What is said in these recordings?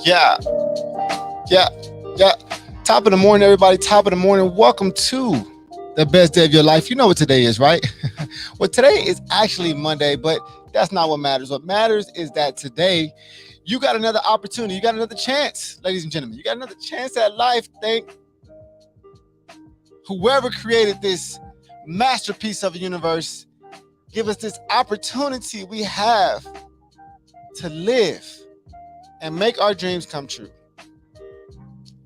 Yeah, yeah, yeah. Top of the morning, everybody. Top of the morning. Welcome to the best day of your life. You know what today is, right? Well, today is actually Monday, but that's not what matters. What matters is that today you got another opportunity. You got another chance, ladies and gentlemen. You got another chance at life. Thank whoever created this masterpiece of a universe. Give us this opportunity we have to live and make our dreams come true.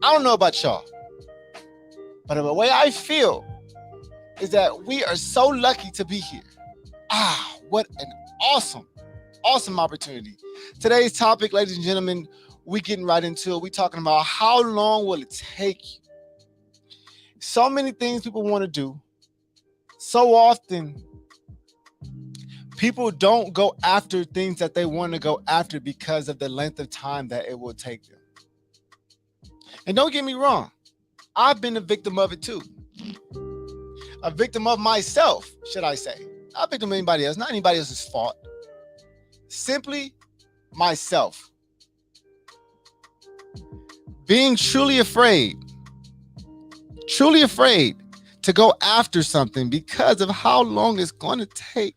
I don't know about y'all, but the way I feel is that we are so lucky to be here. What an awesome opportunity. Today's topic, ladies and gentlemen, we getting right into it. We talking about how long will it take you? So many things people want to do. So often, people don't go after things that they want to go after because of the length of time that it will take them. And don't get me wrong, I've been a victim of it too. A victim of myself, should I say. Not a victim of anybody else, not anybody else's fault. Simply myself. Being truly afraid to go after something because of how long it's going to take.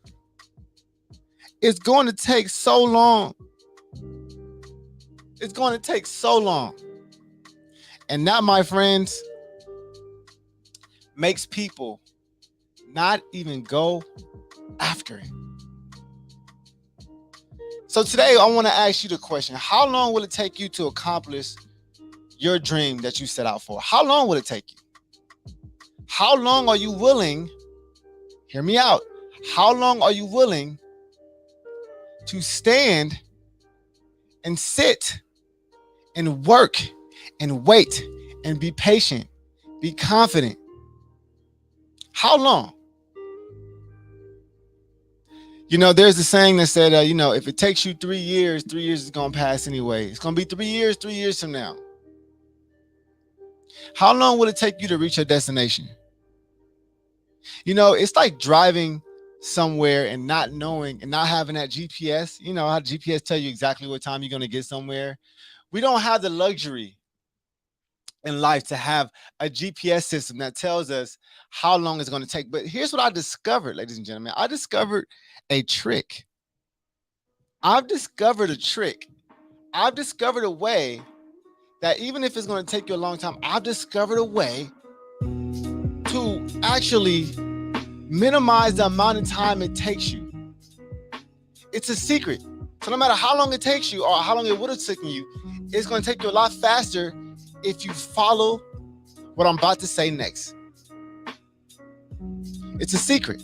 It's going to take so long. It's going to take so long. And that, my friends, makes people not even go after it. So today I want to ask you the question, how long will it take you to accomplish your dream that you set out for? How long will it take you? How long are you willing, hear me out, how long are you willing to stand and sit and work and wait and be patient, be confident? How long? You know, there's a saying that said, if it takes you 3 years, 3 years is going to pass anyway. It's going to be 3 years from now. How long will it take you to reach your destination? You know, it's like driving somewhere and not knowing and not having that GPS. You know how GPS tell you exactly what time you're going to get somewhere. We don't have the luxury in life to have a GPS system that tells us how long it's going to take. But here's what I discovered, ladies and gentlemen. I discovered a trick. I've discovered a trick. I've discovered a way that even if it's going to take you a long time, I've discovered a way to actually minimize the amount of time it takes you. It's a secret. So no matter how long it takes you or how long it would have taken you, it's going to take you a lot faster if you follow what I'm about to say next. It's a secret.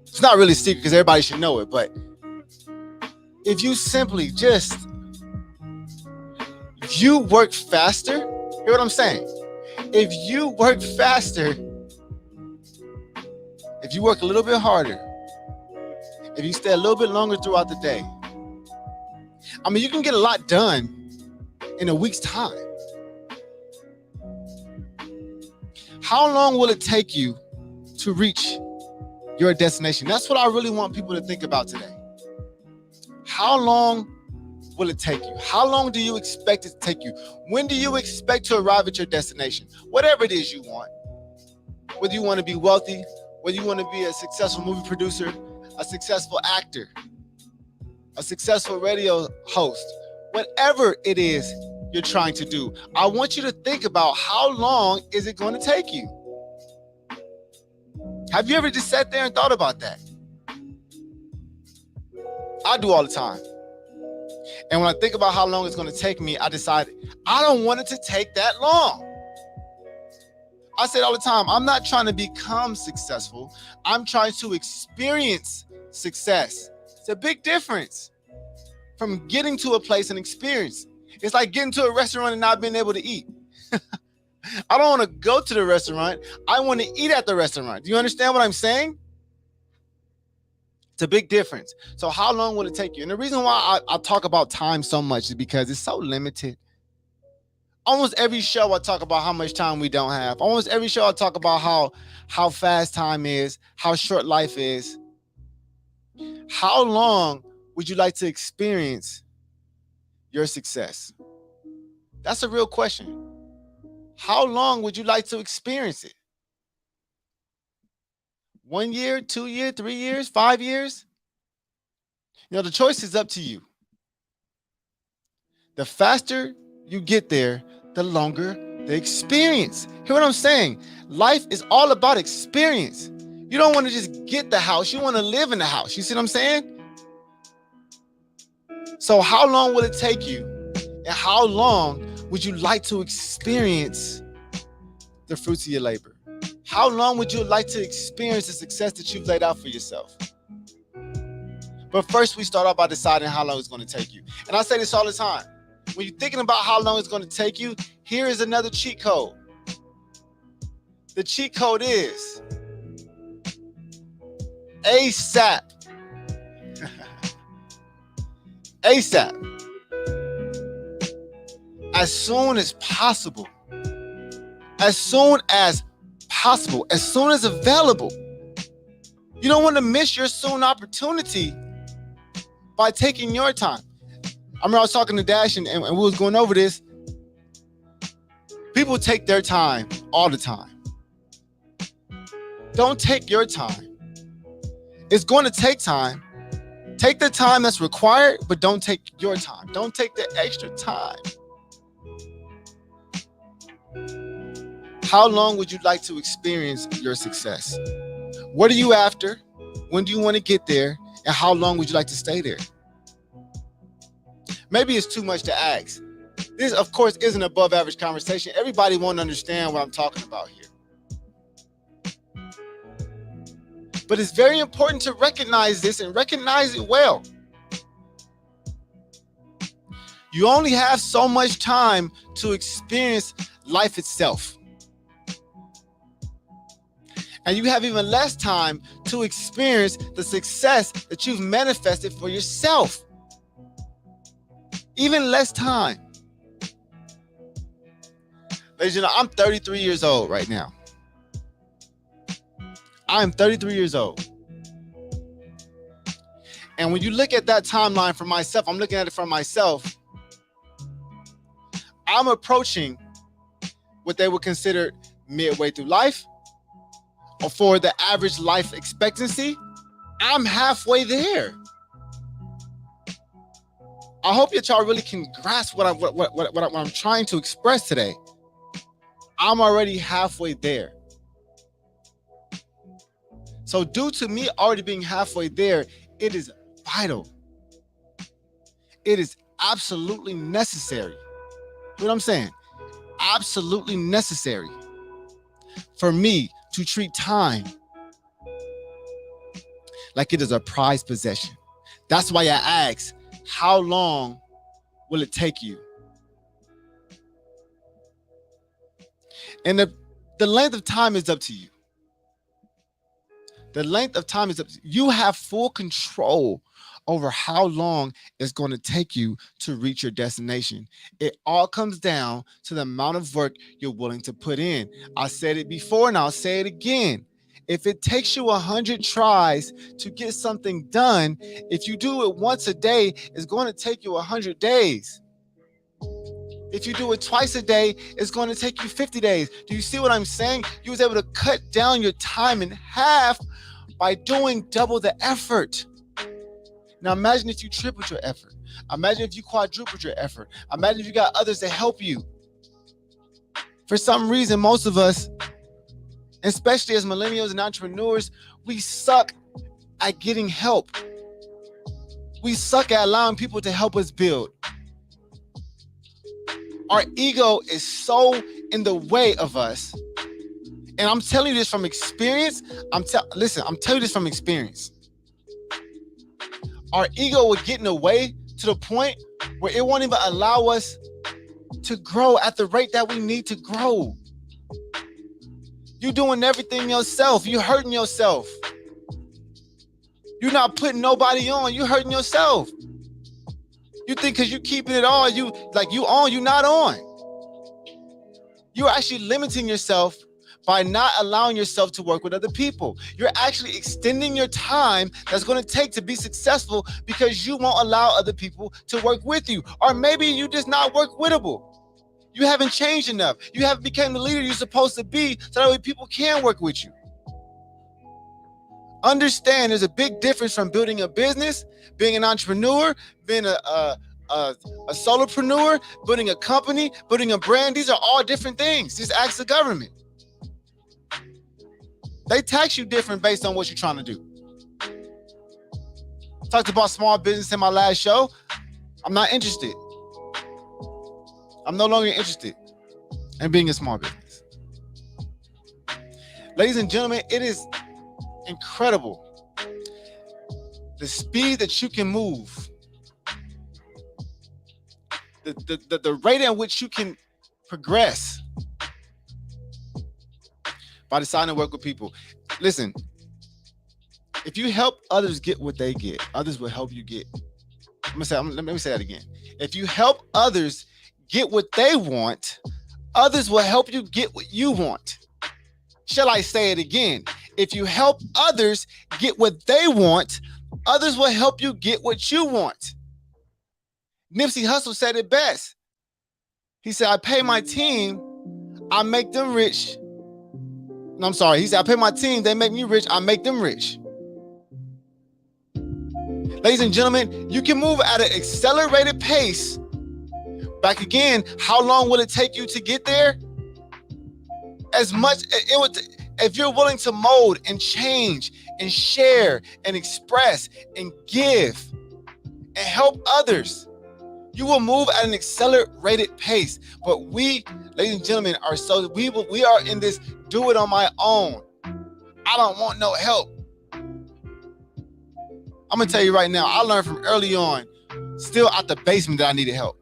It's not really a secret because everybody should know it, but if you simply if you work faster, hear what I'm saying? If you work faster, if you work a little bit harder, if you stay a little bit longer throughout the day, I mean, you can get a lot done in a week's time. How long will it take you to reach your destination? That's what I really want people to think about today. How long will it take you? How long do you expect it to take you? When do you expect to arrive at your destination? Whatever it is you want. Whether you want to be wealthy, whether you want to be a successful movie producer, a successful actor, a successful radio host, whatever it is you're trying to do, I want you to think about how long is it going to take you? Have you ever just sat there and thought about that? I do all the time. And when I think about how long it's going to take me, I decide I don't want it to take that long. I say it all the time, I'm not trying to become successful. I'm trying to experience success. It's a big difference from getting to a place and experience. It's like getting to a restaurant and not being able to eat. I don't want to go to the restaurant. I want to eat at the restaurant. Do you understand what I'm saying? It's a big difference. So how long will it take you? And the reason why I talk about time so much is because it's so limited. Almost every show I talk about how much time we don't have. Almost every show I talk about how fast time is, how short life is. How long would you like to experience your success? That's a real question. How long would you like to experience it? 1 year, 2 years, 3 years, 5 years? The choice is up to you. The faster you get there, the longer the experience. Hear what I'm saying? Life is all about experience. You don't want to just get the house. You want to live in the house. You see what I'm saying? So how long will it take you? And how long would you like to experience the fruits of your labor? How long would you like to experience the success that you've laid out for yourself? But first, we start off by deciding how long it's going to take you. And I say this all the time. When you're thinking about how long it's going to take you, here is another cheat code. The cheat code is ASAP. ASAP. As soon as possible. As soon as possible. As soon as available. You don't want to miss your soon opportunity by taking your time. I remember I was talking to Dash and we was going over this. People take their time all the time. Don't take your time. It's going to take time. Take the time that's required, but don't take your time. Don't take the extra time. How long would you like to experience your success? What are you after? When do you want to get there? And how long would you like to stay there? Maybe it's too much to ask. This, of course, isn't above average conversation. Everybody won't understand what I'm talking about here. But it's very important to recognize this and recognize it well. You only have so much time to experience life itself. And you have even less time to experience the success that you've manifested for yourself. Even less time. Ladies and gentlemen, I'm 33 years old right now. I am 33 years old. And when you look at that timeline for myself, I'm looking at it for myself. I'm approaching what they would consider midway through life, or for the average life expectancy. I'm halfway there. I hope that y'all really can grasp what I'm trying to express today. I'm already halfway there. So due to me already being halfway there, it is vital. It is absolutely necessary. You know what I'm saying? Absolutely necessary for me to treat time like it is a prized possession. That's why I ask, how long will it take you? And the length of time is up to you. The length of time is up to you. You have full control over how long it's going to take you to reach your destination. It all comes down to the amount of work you're willing to put in. I said it before and I'll say it again. If it takes you 100 tries to get something done, if you do it once a day, it's going to take you 100 days. If you do it twice a day, it's going to take you 50 days. Do you see what I'm saying? You was able to cut down your time in half by doing double the effort. Now imagine if you tripled your effort. Imagine if you quadrupled your effort. Imagine if you got others to help you. For some reason, most of us, especially as millennials and entrepreneurs, we suck at getting help. We suck at allowing people to help us build. Our ego is so in the way of us. And I'm telling you this from experience. I'm telling you this from experience. Our ego will get in the way to the point where it won't even allow us to grow at the rate that we need to grow. You're doing everything yourself. You're hurting yourself. You're not putting nobody on. You're hurting yourself. You think because you're keeping it on, you're not on. You're actually limiting yourself by not allowing yourself to work with other people. You're actually extending your time that's going to take to be successful because you won't allow other people to work with you. Or maybe you just not work wittable. You haven't changed enough. You haven't become the leader you're supposed to be so that way people can work with you. Understand there's a big difference from building a business, being an entrepreneur, being a solopreneur, building a company, building a brand. These are all different things. Just ask the government. They tax you different based on what you're trying to do. Talked about small business in my last show. I'm not interested. I'm no longer interested in being a small business. Ladies and gentlemen, it is incredible the speed that you can move, the rate at which you can progress by deciding to work with people. Listen, if you help others get what they get, others will help you get. Let me say that again. If you help others get what they want, others will help you get what you want. Shall I say it again? If you help others get what they want, others will help you get what you want. Nipsey Hussle said it best. He said, I pay my team, I make them rich. No, I'm sorry. He said, I pay my team, they make me rich, I make them rich. Ladies and gentlemen, you can move at an accelerated pace. Back again, how long will it take you to get there? As much it would. If you're willing to mold and change and share and express and give and help others, you will move at an accelerated pace. But we, ladies and gentlemen, we are in this do it on my own. I don't want no help. I'm gonna tell you right now, I learned from early on, still out the basement, that I needed help.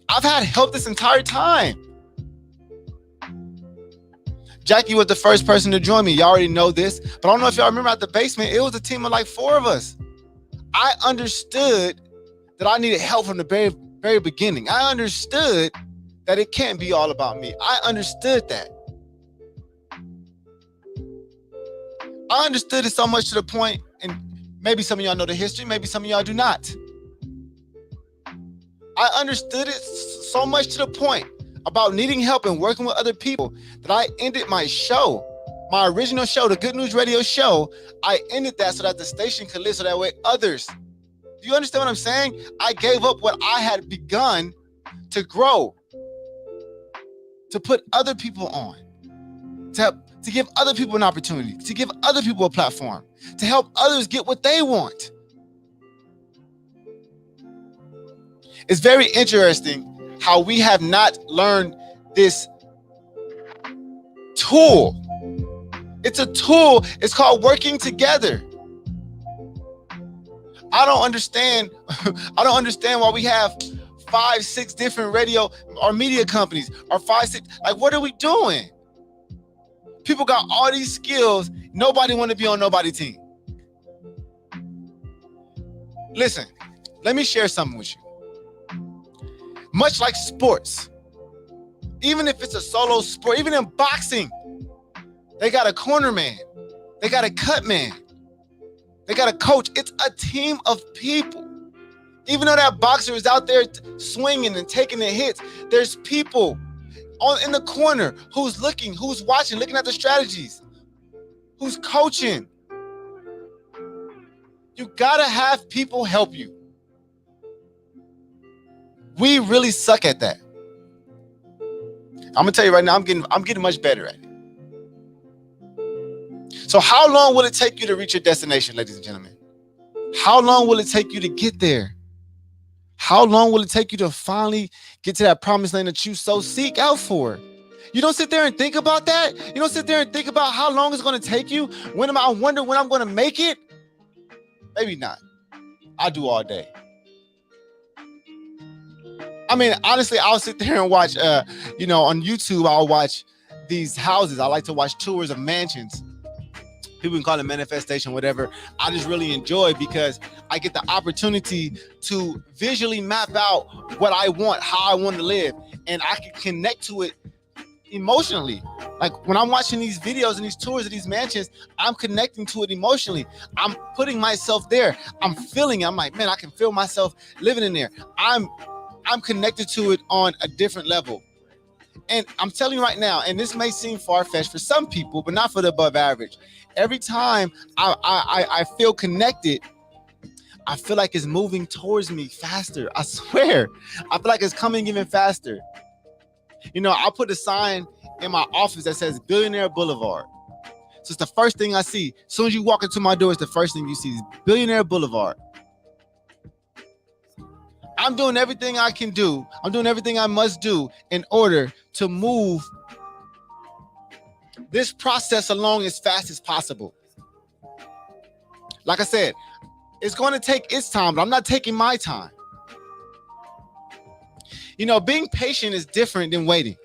I've had help this entire time. Jackie was the first person to join me. Y'all already know this, but I don't know if y'all remember at the basement, it was a team of like 4 of us. I understood that I needed help from the very, very beginning. I understood that it can't be all about me. I understood that. I understood it so much to the point, and maybe some of y'all know the history, maybe some of y'all do not. I understood it so much to the point about needing help and working with other people that I ended my show, my original show, the Good News Radio show. I ended that so that the station could live, so that way others. Do you understand what I'm saying? I gave up what I had begun to grow, to put other people on, to give other people an opportunity, to give other people a platform, to help others get what they want. It's very interesting how we have not learned this tool. It's a tool. It's called working together. I don't understand why we have 5, 6 different radio or media companies, or 5, 6. Like, what are we doing? People got all these skills. Nobody want to be on nobody's team. Listen, let me share something with you. Much like sports, even if it's a solo sport, even in boxing, they got a corner man, they got a cut man, they got a coach. It's a team of people. Even though that boxer is out there swinging and taking the hits, there's people in the corner who's looking, who's watching, looking at the strategies, who's coaching. You gotta have people help you. We really suck at that. I'm gonna tell you right now, I'm getting much better at it. So how long will it take you to reach your destination, ladies and gentlemen? How long will it take you to get there? How long will it take you to finally get to that promised land that you so seek out for? You don't sit there and think about that. You don't sit there and think about how long it's going to take you. I wonder when I'm going to make it. Maybe not. I do all day. I mean, honestly, I'll sit there and watch, on YouTube, I'll watch these houses. I like to watch tours of mansions. People can call it manifestation, whatever. I just really enjoy because I get the opportunity to visually map out what I want, how I want to live, and I can connect to it emotionally. Like when I'm watching these videos and these tours of these mansions, I'm connecting to it emotionally. I'm putting myself there. I'm feeling it. I'm like, man, I can feel myself living in there. I'm connected to it on a different level. And I'm telling you right now, and this may seem far-fetched for some people, but not for the above average. Every time I feel connected, I feel like it's moving towards me faster. I swear. I feel like it's coming even faster. You know, I'll put a sign in my office that says Billionaire Boulevard. So it's the first thing I see. As soon as you walk into my door, it's the first thing you see is Billionaire Boulevard. I'm doing everything I can do. I'm doing everything I must do in order to move this process along as fast as possible. Like I said, it's going to take its time, but I'm not taking my time. You know, being patient is different than waiting.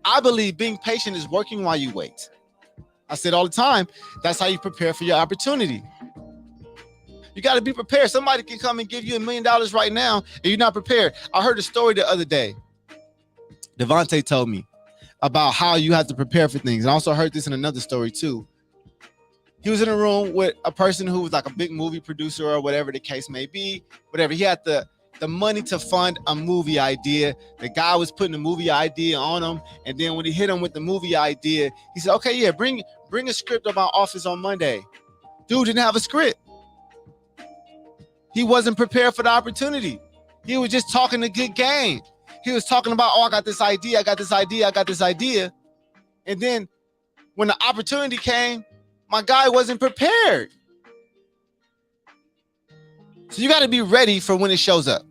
I believe being patient is working while you wait. I said all the time, that's how you prepare for your opportunity. You got to be prepared. Somebody can come and give you $1 million right now and you're not prepared. I heard a story the other day. Devontae told me about how you have to prepare for things. And I also heard this in another story too. He was in a room with a person who was like a big movie producer or whatever the case may be. Whatever. He had the money to fund a movie idea. The guy was putting the movie idea on him. And then when he hit him with the movie idea, he said, okay, yeah, bring a script of my office on Monday. Dude didn't have a script. He wasn't prepared for the opportunity. He was just talking a good game. He was talking about, oh, I got this idea, I got this idea, I got this idea. And then when the opportunity came, my guy wasn't prepared. So you got to be ready for when it shows up.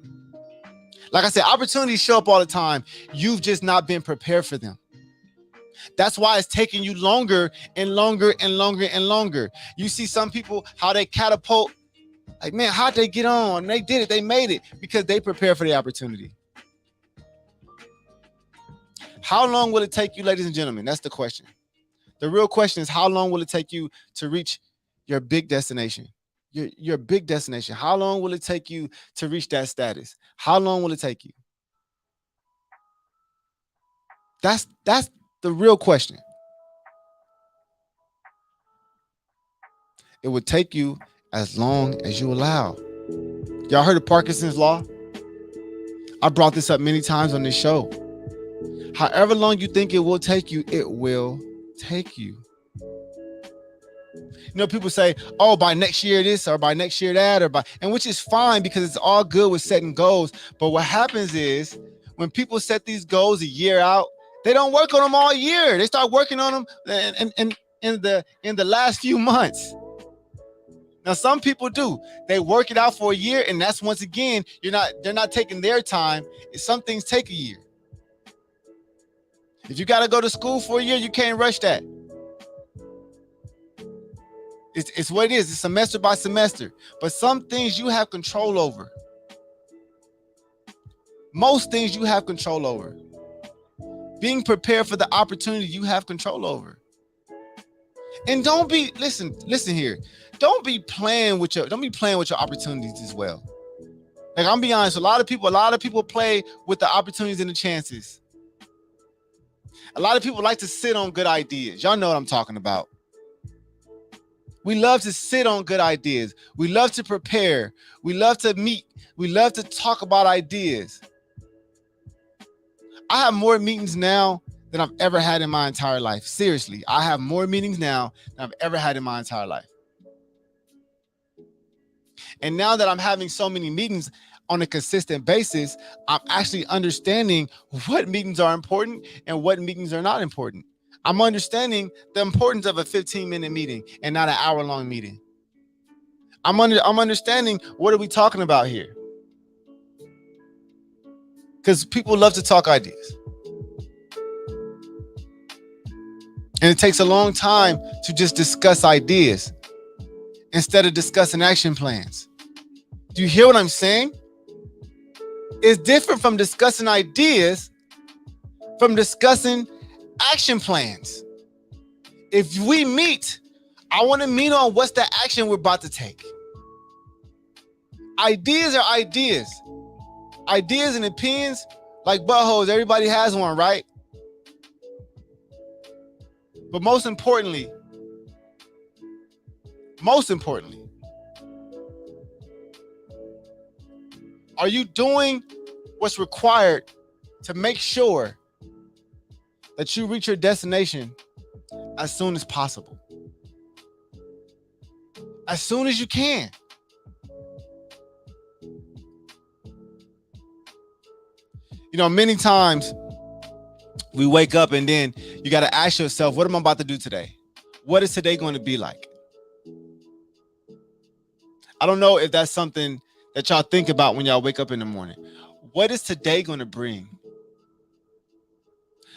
Like I said, opportunities show up all the time. You've just not been prepared for them. That's why it's taking you longer and longer and longer and longer. You see some people, how they catapult. Like, man, how'd they get on? They did it. They made it because they prepared for the opportunity. How long will it take you, ladies and gentlemen? That's the question. The real question is, how long will it take you to reach your big destination? Your big destination. How long will it take you to reach that status? How long will it take you? That's the real question. It would take you as long as you allow. Y'all heard of Parkinson's law? I brought this up many times on this show. However long you think it will take you, it will take you. You know, people say, oh, by next year this or by next year that, and which is fine because it's all good with setting goals. But what happens is when people set these goals a year out, they don't work on them all year. They start working on them in the last few months. Now, some people do. They work it out for a year, and that's once again, they're not taking their time. Some things take a year. If you got to go to school for a year, you can't rush that. It's what it is. It's semester by semester. But some things you have control over. Most things you have control over. Being prepared for the opportunity you have control over. And don't be, listen here. Don't be playing with your opportunities as well. Like, I'm be honest, a lot of people play with the opportunities and the chances. A lot of people like to sit on good ideas. Y'all know what I'm talking about. We love to sit on good ideas. We love to prepare. We love to meet. We love to talk about ideas. I have more meetings now than I've ever had in my entire life. Seriously, I have more meetings now than I've ever had in my entire life. And now that I'm having so many meetings on a consistent basis, I'm actually understanding what meetings are important and what meetings are not important. I'm understanding the importance of a 15-minute meeting and not an hour-long meeting. I'm understanding, what are we talking about here? Because people love to talk ideas. And it takes a long time to just discuss ideas instead of discussing action plans. Do you hear what I'm saying? It's different from discussing ideas from discussing action plans. If we meet, I want to meet on what's the action we're about to take. Ideas are ideas. Ideas and opinions, like buttholes, everybody has one, right? But most importantly, are you doing what's required to make sure that you reach your destination as soon as possible? As soon as you can. You know, many times we wake up and then you got to ask yourself, what am I about to do today? What is today going to be like? I don't know if that's something that y'all think about when y'all wake up in the morning. What is today going to bring?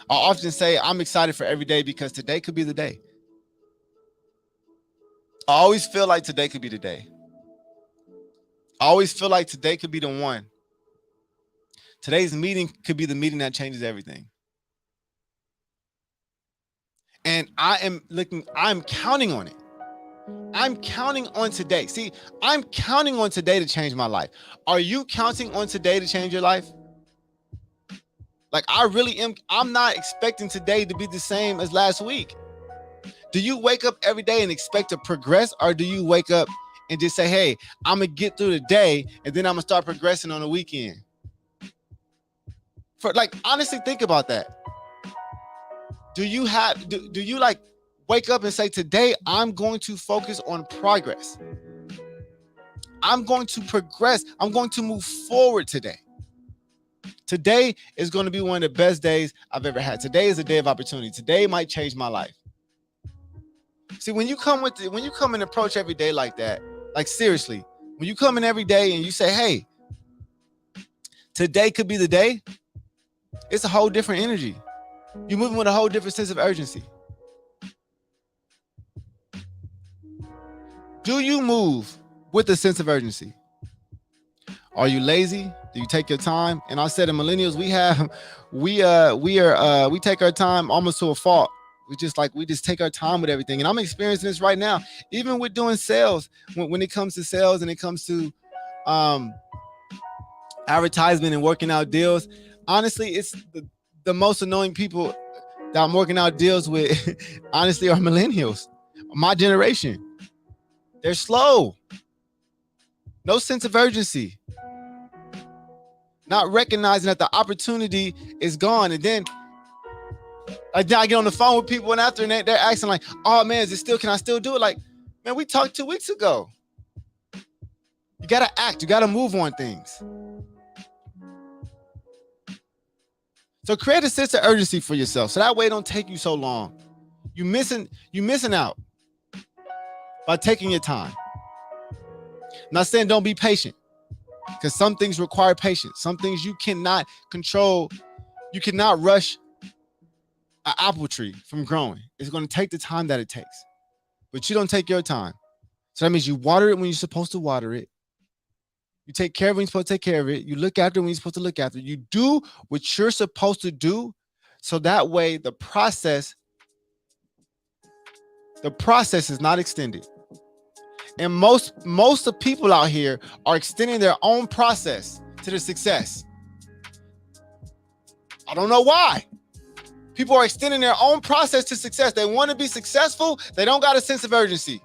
I often say I'm excited for every day because today could be the day. I always feel like today could be the day. I always feel like today could be the one. Today's meeting could be the meeting that changes everything. And I'm counting on it. I'm counting on today. See, I'm counting on today to change my life. Are you counting on today to change your life? Like, I really am. I'm not expecting today to be the same as last week. Do you wake up every day and expect to progress? Or do you wake up and just say, hey, I'm going to get through the day and then I'm going to start progressing on the weekend? Honestly, think about that. Do you like wake up and say, today I'm going to focus on progress. I'm going to progress. I'm going to move forward today. Today is going to be one of the best days I've ever had. Today is a day of opportunity. Today might change my life. See, when you come and approach every day like that, like seriously, when you come in every day and you say, hey, today could be the day, it's a whole different energy. You're moving with a whole different sense of urgency. Do you move with a sense of urgency? Are you lazy? Do you take your time? And I said, in millennials, we take our time almost to a fault. We just take our time with everything. And I'm experiencing this right now, even with doing sales. When it comes to sales and it comes to advertisement and working out deals, honestly, it's the most annoying people that I'm working out deals with, honestly, are millennials, my generation. They're slow. No sense of urgency. Not recognizing that the opportunity is gone. And then I get on the phone with people and after they're asking like, oh man, can I still do it? Like, man, we talked 2 weeks ago. You got to act. You got to move on things. So create a sense of urgency for yourself. So that way it don't take you so long. You missing out by taking your time. I'm not saying don't be patient, because some things require patience. Some things you cannot control. You cannot rush an apple tree from growing. It's going to take the time that it takes, but you don't take your time. So that means you water it when you're supposed to water it. You take care of it when you're supposed to take care of it. You look after it when you're supposed to look after it. You do what you're supposed to do. So that way the process is not extended. And most of people out here are extending their own process to their success. I don't know why. People are extending their own process to success. They want to be successful. They don't got a sense of urgency.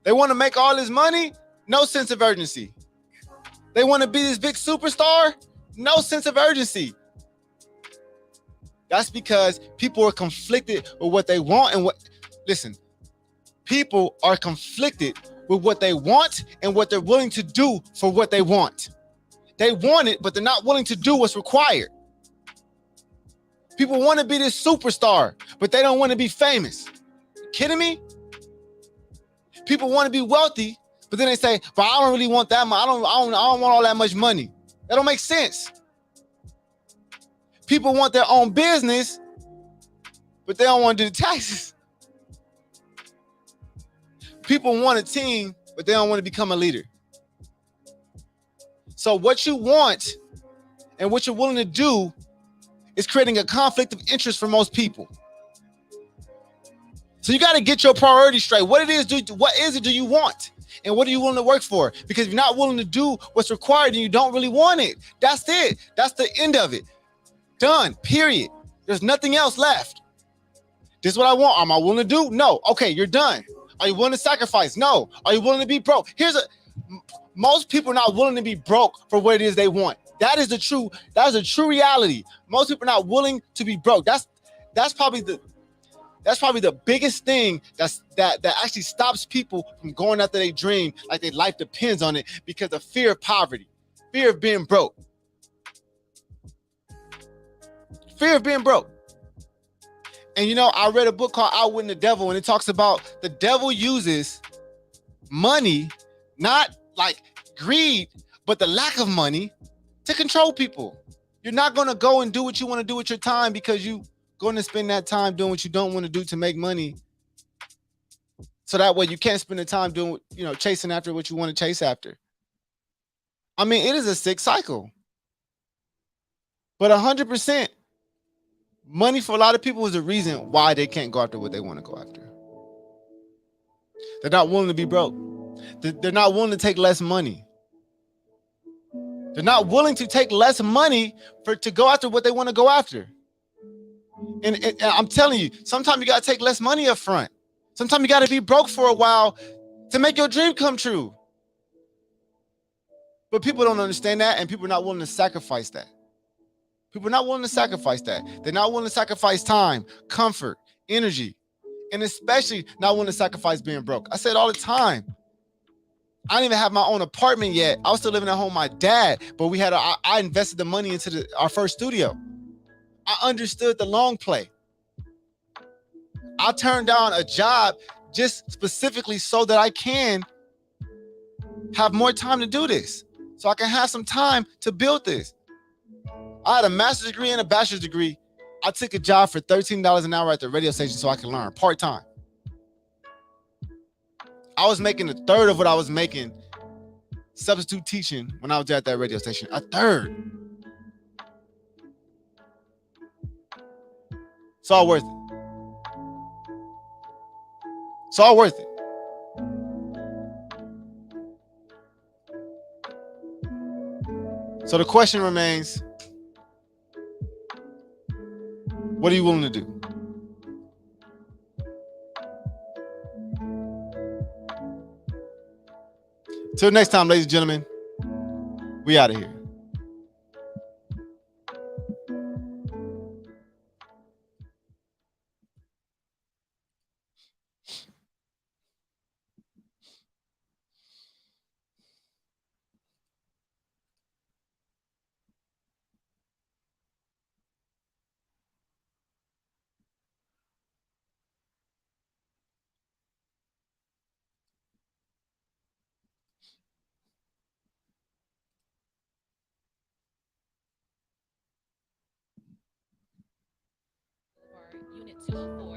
They want to make all this money. No sense of urgency. They want to be this big superstar. No sense of urgency. That's because people are conflicted with what they want and listen, people are conflicted with what they want and what they're willing to do for what they want. They want it, but they're not willing to do what's required. People want to be this superstar, but they don't want to be famous. You kidding me? People want to be wealthy, but then they say, but I don't really want that much. I don't want all that much money. That don't make sense. People want their own business, but they don't want to do the taxes. People want a team, but they don't want to become a leader. So what you want and what you're willing to do is creating a conflict of interest for most people. So you got to get your priorities straight. What is it do you want? And what are you willing to work for? Because if you're not willing to do what's required, then you don't really want it. That's it. That's the end of it. Done. Period. There's nothing else left. This is what I want. Am I willing to do? No. Okay, you're done. Are you willing to sacrifice? No. Are you willing to be broke? Most people are not willing to be broke for what it is they want. That is a true reality. Most people are not willing to be broke. That's probably the that's probably the biggest thing that actually stops people from going after their dream like their life depends on it, because of fear of poverty, fear of being broke, fear of being broke. And I read a book called Outwitting the Devil, and it talks about the devil uses money, not like greed, but the lack of money, to control people. You're not going to go and do what you want to do with your time because you going to spend that time doing what you don't want to do to make money. So that way you can't spend the time doing, chasing after what you want to chase after. I mean, it is a sick cycle. But 100%, money for a lot of people is the reason why they can't go after what they want to go after. They're not willing to be broke. They're not willing to take less money. They're not willing to take less money to go after what they want to go after. And I'm telling you, sometimes you got to take less money up front. Sometimes you got to be broke for a while to make your dream come true. But people don't understand that, and people are not willing to sacrifice that. People are not willing to sacrifice that. They're not willing to sacrifice time, comfort, energy, and especially not willing to sacrifice being broke. I say it all the time. I didn't even have my own apartment yet. I was still living at home with my dad, but I invested the money into our first studio. I understood the long play. I turned down a job just specifically so that I can have more time to do this, so I can have some time to build this. I had a master's degree and a bachelor's degree. I took a job for $13 an hour at the radio station so I can learn part-time. I was making a third of what I was making substitute teaching when I was at that radio station. A third. It's all worth it. It's all worth it. So the question remains, what are you willing to do? Till next time, ladies and gentlemen, we out of here. Unit 204.